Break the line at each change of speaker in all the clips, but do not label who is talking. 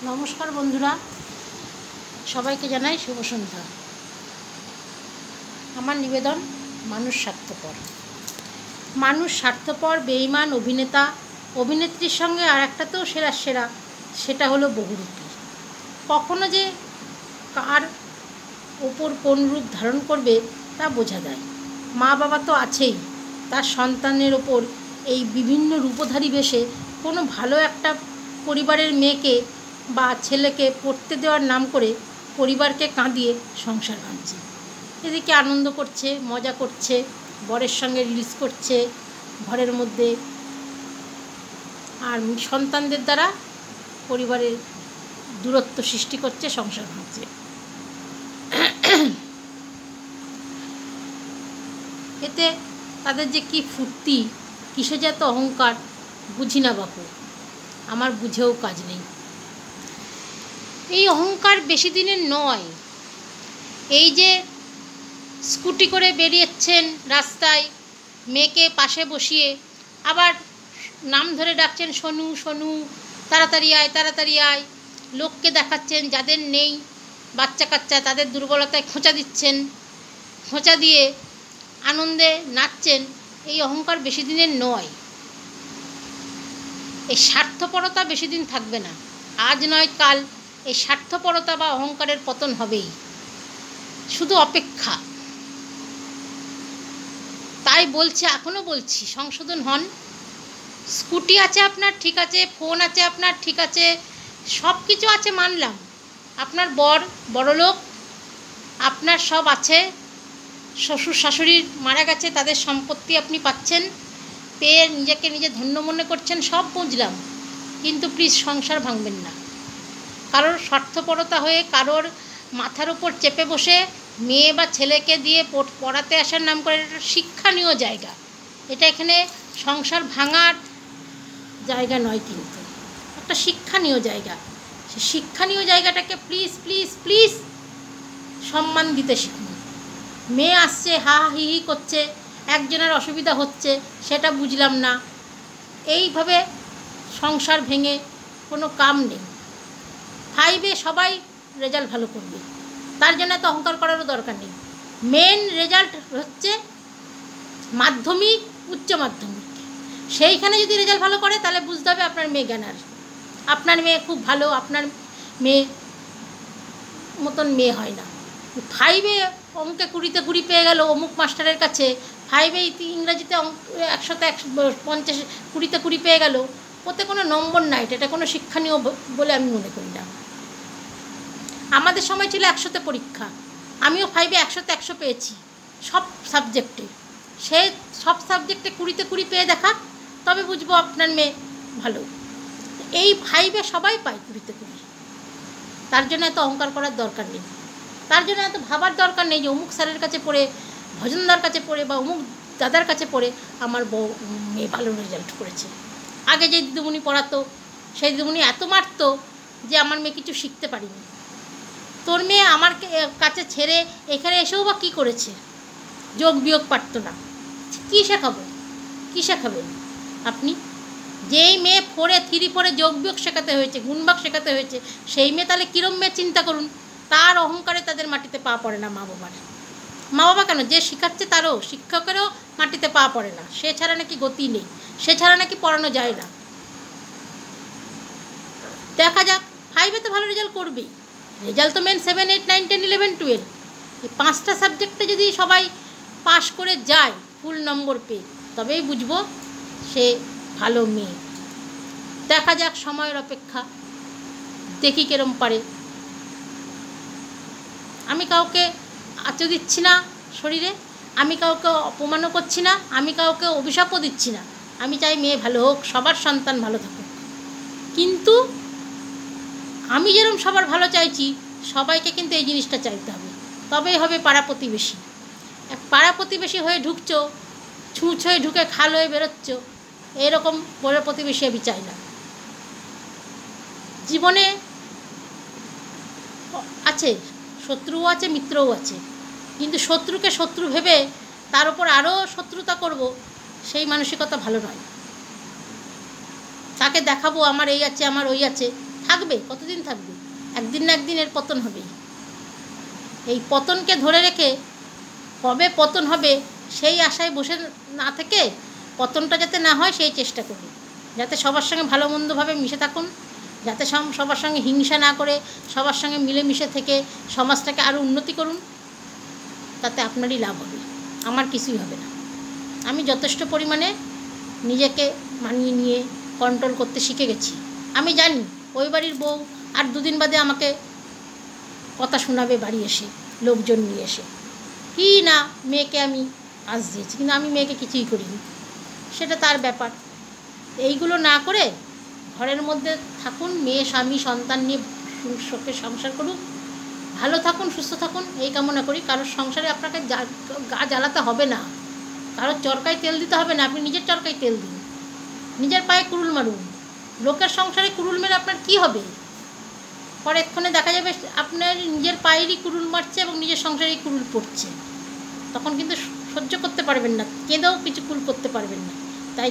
নমস্কার বন্ধুরা, সবাইকে জানাই শুভ সন্ধ্যা। আমার নিবেদন, মানুষ স্বার্থপর বেঈমান অভিনেতা অভিনেত্রীর সঙ্গে আর একটা তো সেরা, সেটা হলো বহুরূপী। কখনো যে কার ওপর কোন রূপ ধারণ করবে তা বোঝা যায়। মা বাবা তো আছেই, তার সন্তানের ওপর এই বিভিন্ন রূপধারী বেশে কোনো ভালো একটা পরিবারের মেয়েকে বা ছেলেকে পড়তে দেওয়ার নাম করে পরিবারকে কাঁদিয়ে সংসার ভাঙছে। এদিকে আনন্দ করছে, মজা করছে, বরের সঙ্গে রিলস করছে ঘরের মধ্যে, আর সন্তানদের দ্বারা পরিবারের দূরত্ব সৃষ্টি করছে, সংসার ভাঙছে। এতে তাদের যে কী ফুর্তি, কিসে যে এত অহংকার বুঝি না বাপু, আমার বুঝেও কাজ নেই। এই অহংকার বেশি দিনের নয়। এই যে স্কুটি করে বেরিয়েছেন রাস্তায়, মেয়েকে পাশে বসিয়ে আবার নাম ধরে ডাকছেন, সোনু সোনু, তাড়াতাড়ি আয়, লোককে দেখাচ্ছেন যাদের নেই বাচ্চা কাচ্চা, তাদের দুর্বলতায় খোঁচা দিচ্ছেন, খোঁচা দিয়ে আনন্দে নাচছেন। এই অহংকার বেশি দিনের নয়। এই স্বার্থপরতা বেশি দিন থাকবে না। আজ নয় কাল এই স্বার্থপরতা বা অহংকারের পতন হবেই, শুধু অপেক্ষা। তাই বলছি, এখনও বলছি, সংশোধন হন। স্কুটি আছে আপনার, ঠিক আছে, ফোন আছে আপনার, ঠিক আছে, সব কিছু আছে মানলাম। আপনার বড়লোক, আপনার সব আছে, শ্বশুর শাশুড়ি মারা গেছে, তাদের সম্পত্তি আপনি পাচ্ছেন, পেয়ে নিজেকে নিজে ধন্য মনে করছেন, সব বুঝলাম। কিন্তু প্লিজ সংসার ভাঙবেন না। কারোর স্বার্থপরতা হয়ে কারোর মাথার উপর চেপে বসে মেয়ে বা ছেলেকে দিয়ে পড়াতে আসার নাম করে এটা শিক্ষণীয় জায়গা। এটা এখানে সংসার ভাঙার জায়গা নয়, কিন্তু একটা শিক্ষণীয় জায়গা। সে শিক্ষণীয় জায়গাটাকে প্লিজ প্লিজ প্লিজ সম্মান দিতে শিখুন। মেয়ে আসছে, হা হি হি করছে, একজনের অসুবিধা হচ্ছে, সেটা বুঝলাম না। এইভাবে সংসার ভেঙে কোনো কাম নেই। 5-এ সবাই রেজাল্ট ভালো করবে, তার জন্য এত অহংকার করারও দরকার নেই। মেন রেজাল্ট হচ্ছে মাধ্যমিক, উচ্চ মাধ্যমিক। সেইখানে যদি রেজাল্ট ভালো করে তাহলে বুঝতে হবে আপনার মেয়ে জ্ঞানার, আপনার মেয়ে খুব ভালো, আপনার মেয়ে মতন মেয়ে হয় না। 5-এ অঙ্কে 20-তে 20 পেয়ে গেল অমুক মাস্টারের কাছে, 5-এ ইংরাজিতে 100-তে 50, 20-তে 20 পেয়ে গেল, ওতে কোনো নম্বর নাই। এটা কোনো শিক্ষণীয় বলে আমি মনে করি না। আমাদের সময় ছিল 100-তে পরীক্ষা, আমিও 5-এ 100-তে 100 পেয়েছি সব সাবজেক্টে। সে সব সাবজেক্টে 20-তে 20 পেয়ে দেখা, তবে বুঝবো আপনার মেয়ে ভালো। এই 5-এ সবাই পায় 20-তে 20। তার জন্য এত অহংকার করার দরকার নেই, তার জন্য এত ভাবার দরকার নেই যে অমুক স্যারের কাছে পড়ে, ভজনদার কাছে পড়ে বা অমুক দাদার কাছে পড়ে আমার মেয়ে ভালো রেজাল্ট করেছে। আগে যে দিদিমণি পড়াতো, সেই দিদিমণি এত মারতো যে আমার মেয়ে কিছু শিখতে পারিনি। তোর মেয়ে আমার কাছে ছেড়ে এখানে এসেও বা কী করেছে? যোগ বিয়োগ পারতো না, কী শেখাবেন আপনি? যেই মেয়ে 3 যোগ বিয়োগ শেখাতে হয়েছে, গুণভাগ শেখাতে হয়েছে, সেই মেয়ে তাহলে কীরম মেয়ে চিন্তা করুন। তার অহংকারে তাদের মাটিতে পা পড়ে না। মা বাবা কেন, যে শেখাচ্ছে তারও, শিক্ষকেরও মাটিতে পা পড়ে না। সে ছাড়া নাকি গতি নেই, সে ছাড়া নাকি পড়ানো যায় না। দেখা যাক, 5-এ তো ভালো রেজাল্ট করবেই। রেজাল্ট তো মেন 7, 8, 9, 10, 11, 12, এই 5টা সাবজেক্টে যদি সবাই পাশ করে যায় ফুল নম্বর পেয়ে, তবেই বুঝবো সে ভালো মেয়ে। দেখা যাক, সময়ের অপেক্ষা, দেখি কেরম পারে। আমি কাউকে আঁচড় দিচ্ছি না শরীরে, আমি কাউকে অপমানও করছি না, আমি কাউকে অভিশাপও দিচ্ছি না। আমি চাই মেয়ে ভালো হোক, সবার সন্তান ভালো থাকুক। কিন্তু আমি যেরকম সবার ভালো চাইছি, সবাইকে কিন্তু এই জিনিসটা চাইতে হবে, তবেই হবে পাড়া প্রতিবেশী। পাড়া প্রতিবেশী হয়ে ঢুকছো, ছুঁচ হয়ে ঢুকে খাল হয়ে বেরোচ্ছ, এরকম বড় প্রতিবেশী আমি চাই না। জীবনে আছে শত্রুও আছে, মিত্রও আছে, কিন্তু শত্রুকে শত্রু ভেবে তার উপর আরও শত্রুতা করব, সেই মানসিকতা ভালো নয়। তাকে দেখাবো আমার এই আছে, আমার ওই আছে, থাকবে, কতদিন থাকবে? একদিন না একদিন এর পতন হবেই। এই পতনকে ধরে রেখে কবে পতন হবে সেই আশায় বসে না থেকে পতনটা যাতে না হয় সেই চেষ্টা করি, যাতে সবার সঙ্গে ভালো মন্দভাবে মিশে থাকুন, যাতে সবার সঙ্গে হিংসা না করে সবার সঙ্গে মিলেমিশে থেকে সমাজটাকে আরও উন্নতি করুন। তাতে আপনারই লাভ হবে, আমার কিছুই হবে না। আমি যথেষ্ট পরিমাণে নিজেকে মানিয়ে নিয়ে কন্ট্রোল করতে শিখে গেছি। আমি জানি ওই বাড়ির বউ আর দুদিন বাদে আমাকে কথা শোনাবে বাড়ি এসে, লোকজন নিয়ে এসে, কি না মেয়েকে আমি আঁচ দিয়েছি, কিন্তু আমি মেয়েকে কিছুই করিনি, সেটা তার ব্যাপার। এইগুলো না করে ঘরের মধ্যে থাকুন, মেয়ে স্বামী সন্তান নিয়ে সুখে সংসার করুন, ভালো থাকুন, সুস্থ থাকুন, এই কামনা করি। কারোর সংসারে আপনাকে গা জ্বালাতে হবে না, কারোর চরকায় তেল দিতে হবে না, আপনি নিজের চরকায় তেল দিন, নিজের পায়ে কুড়ুল মারুন। লোকের সংসারে কুড়ুল মেরে আপনার কি হবে? পরে এক্ষণে দেখা যাবে আপনার নিজের পায়েরই কুড়ুল মারছে এবং নিজের সংসারেই কুড়ুল পড়ছে, তখন কিন্তু সহ্য করতে পারবেন না, কেঁদেও কিছু কুল করতে পারবেন না। তাই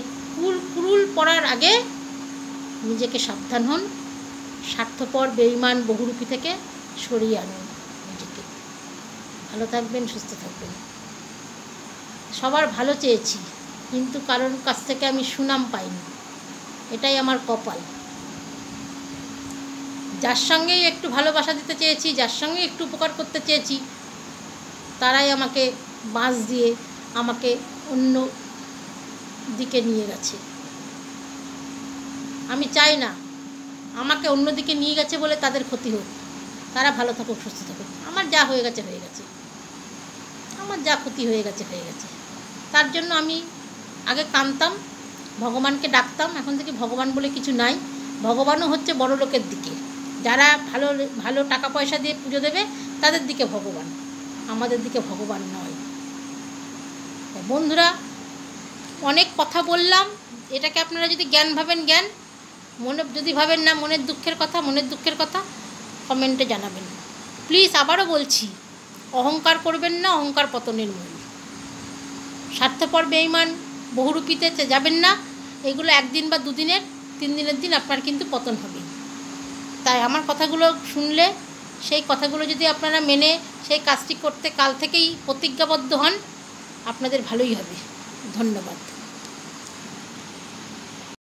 কুড়ুল পড়ার আগে নিজেকে সাবধান হন, স্বার্থপর বেঈমান বহুরূপী থেকে সরিয়ে আনুন নিজেকে। ভালো থাকবেন, সুস্থ থাকবেন। সবার ভালো চেয়েছি, কিন্তু কারোর কাছ থেকে আমি সুনাম পাইনি, এটাই আমার কপাল। যার সঙ্গেই একটু ভালোবাসা দিতে চেয়েছি, যার সঙ্গে একটু উপকার করতে চেয়েছি, তারাই আমাকে বাঁশ দিয়ে আমাকে অন্য দিকে নিয়ে গেছে। আমি চাই না আমাকে অন্যদিকে নিয়ে গেছে বলে তাদের ক্ষতি হোক, তারা ভালো থাকুক, সুস্থ থাকুক। আমার যা হয়ে গেছে হয়ে গেছে, আমার যা ক্ষতি হয়ে গেছে হয়ে গেছে। তার জন্য আমি আগে কাঁদতাম, ভগবানকে ডাকতাম, এখন থেকে ভগবান বলে কিছু নাই। ভগবানও হচ্ছে বড় লোকের দিকে, যারা ভালো ভালো টাকা পয়সা দিয়ে পুজো দেবে তাদের দিকে ভগবান, আমাদের দিকে ভগবান নয়। বন্ধুরা, অনেক কথা বললাম, এটাকে আপনারা যদি জ্ঞান ভাবেন জ্ঞান, মনে যদি ভাবেন না মনের দুঃখের কথা কমেন্টে জানাবেন প্লিজ। আবারও বলছি, অহংকার করবেন না, অহংকার পতনের মূল। স্বার্থপর বেঈমান বহুরূপীতে যাবেন না, এগুলো একদিন বা দুদিনের, 3 দিনের দিন আপনার কিন্তু পতন হবে। তাই আমার কথাগুলো শুনলে, সেই কথাগুলো যদি আপনারা মেনে সেই কাজটি করতে কাল থেকেই প্রতিজ্ঞাবদ্ধ হন, আপনাদের ভালোই হবে। ধন্যবাদ।